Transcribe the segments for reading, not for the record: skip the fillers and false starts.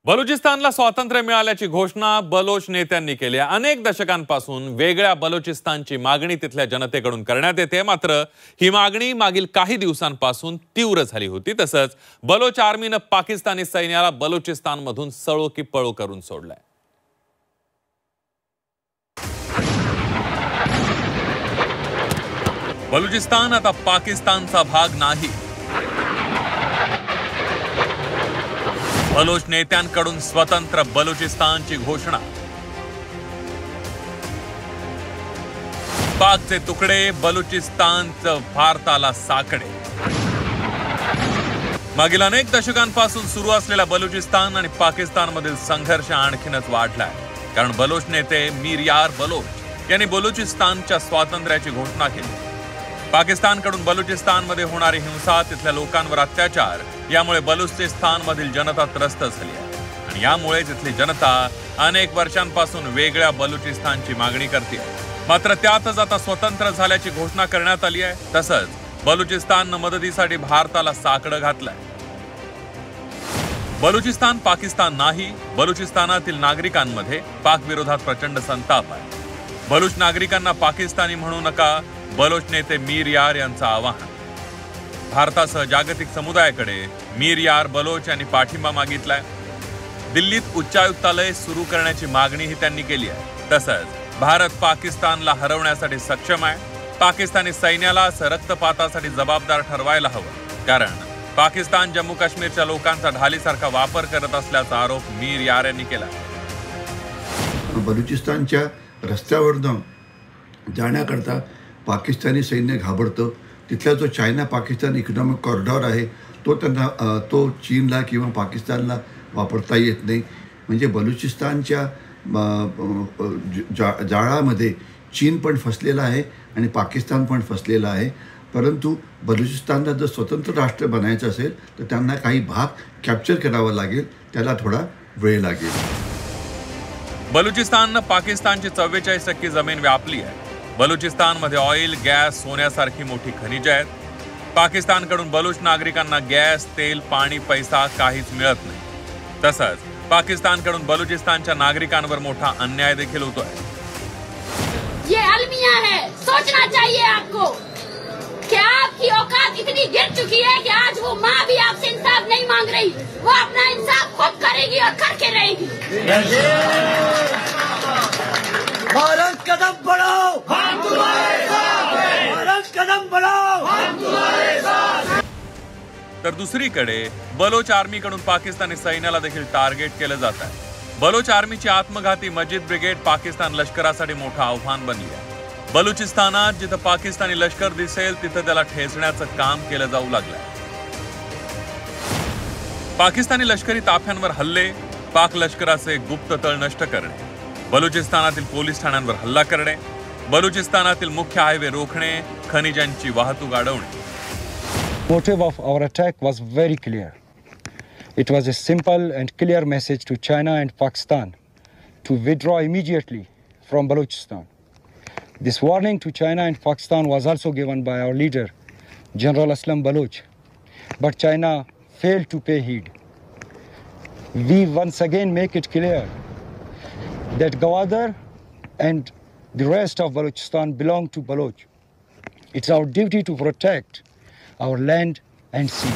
बलुचिस्तानला स्वातंत्र्य मिळाल्याची घोषणा बलोच नेत्यांनी केली आहे। अनेक दशकांपासून वेगळ्या बलुचिस्तानची मागणी तिथल्या जनतेकडून करण्यात येते। मात्र ही मागणी मागील काही दिवसांपासून तीव्र झाली होती। तसंच बलोच आर्मीने पाकिस्तानी सैन्याला बलुचिस्तानमधून सळो की पळो करून सोडलंय। बलुचिस्तान आता पाकिस्तानचा भाग नाही। बलोच नेत्यांकडून स्वतंत्र बलुचिस्तानची घोषणा। पाकचे तुकडे बलुचिस्तानचं भारताला साकडे। मागील अनेक दशकांपासून सुरू असलेला बलुचिस्तान आणि पाकिस्तानमधील संघर्ष आणखीनच वाढलाय। कारण बलोच नेते मीर यार बलोच यांनी बलुचिस्तानच्या स्वातंत्र्याची घोषणा केली। पाकिस्तानकडून बलुचिस्तानमध्ये होणारी हिंसा, तिथल्या लोकांवर अत्याचार यामुळे बलुचिस्तानमधील जनता त्रस्त झाली आहे आणि यामुळे तिथली जनता अनेक वर्षांपासून वेगळ्या बलुचिस्तानची मागणी करते। मात्र त्यातच आता स्वतंत्र झाल्याची घोषणा करण्यात आली आहे। तसंच बलुचिस्ताननं मदतीसाठी भारताला साकडं घातलंय। बलुचिस्तान पाकिस्तान नाही। बलुचिस्तानातील नागरिकांमध्ये पाक विरोधात प्रचंड संताप आहे। बलुच नागरिकांना पाकिस्तानी म्हणू नका, बलोच नेते मीर यार यांचं आवाहन। भारतासह जागतिक समुदायाकडे मीर यार बलोच यांनी पाठिंबा मागितलाय। दिल्लीत उच्चायुक्तालय सुरू करण्याची मागणीही त्यांनी केली आहे। तसंच भारत पाकिस्तानला हरवण्यासाठी सक्षम आहे। पाकिस्तानी सैन्याला रक्तपातासाठी जबाबदार ठरवायला हवं, कारण पाकिस्तान जम्मू काश्मीरच्या लोकांचा ढालीसारखा वापर करत असल्याचा आरोप मीर यार यांनी केला। बलुचिस्तानच्या रस्त्यावरनं जाण्याकरता पाकिस्तानी सैन्य घाबरतं। तिथला जो चायना पाकिस्तान इकॉनॉमिक कॉरिडॉर आहे तो चीनला किंवा पाकिस्तानला वापरता येत नाही। म्हणजे बलुचिस्तानच्या जाळामध्ये चीन पण फसलेला आहे आणि पाकिस्तान पण फसलेला आहे। परंतु बलुचिस्तानला जर स्वतंत्र राष्ट्र बनायचं असेल तर त्यांना काही भाग कॅप्चर करावा लागेल, त्याला थोडा वेळ लागेल। बलुचिस्ताननं पाकिस्तानची 44% जमीन व्यापली आहे। बलुचिस्तानमध्ये ऑइल, गॅस, सोन्यासारखी मोठी खनिजे आहेत। पाकिस्तानकडून बलुच नागरिकांना गॅस, तेल, पाणी, पैसा काहीच मिळत नाही। तसंच पाकिस्तानकडून बलुचिस्तानच्या नागरिकांवर मोठा अन्याय देखील होतोय। ये अलमिया है, सोचना चाहिए आपको कि आपकी औकात इतनी गिर चुकी है कि आज वो माँ भी आपसे इंसाफ नहीं मांग रही, वो अपना इंसाफ खुद करेगी और करके रहेगी। भारत कदम बढ़ाओ, हम तुम्हारे साथ हैं। भारत कदम बढ़ाओ, हम तुम्हारे साथ हैं। तर दुसरीकडे बलोच आर्मीकडून पाकिस्तानी सैन्याला देखील टार्गेट केलं जात आहे। बलोच आर्मीची आत्मघाती मजीद ब्रिगेड पाकिस्तान लष्करासाठी मोठं आव्हान बनली आहे। बलुचिस्तानात जिथं पाकिस्तानी लष्कर दिसेल तिथं त्याला ठेचण्याचं काम केलं जाऊ लागलंय। पाकिस्तानी लष्करी ताफ्यांवर हल्ले, पाक लष्कराचे गुप्त तळ नष्ट करणे, बलुचिस्तानातील पोलीस ठाण्यांवर हल्ला करणे, बलुचिस्तानातील मुख्य हायवे रोखणे, खनिजांची वाहतूक अडवणे। Motive of our attack was very clear. It was a simple and clear message to China and Pakistan to withdraw immediately from Balochistan. This warning to China and Pakistan was also given by our leader, General Aslam Baloch, but China failed to pay heed. We once again make it clear that Gwadar and the rest of Balochistan belong to Baloch. It's our duty to protect our land and sea.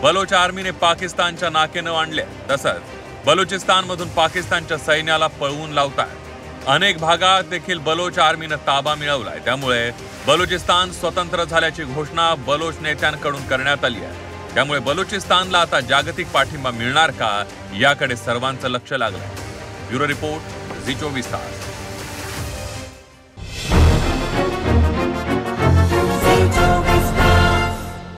Baloch आर्मीने पाकिस्तानच्या नाकेनं आणले। तसंच बलुचिस्तानमधून पाकिस्तानच्या सैन्याला पळवून लावतात। अनेक भागात देखील बलोच आर्मीनं ताबा मिळवलाय। त्यामुळे बलुचिस्तान स्वतंत्र झाल्याची घोषणा बलोच नेत्यांकडून करण्यात आली आहे। त्यामुळे बलुचिस्तानला आता जागतिक पाठिंबा मिळणार का याकडे सर्वांचं लक्ष लागलंय। ब्युरो रिपोर्ट, झी 24 तास।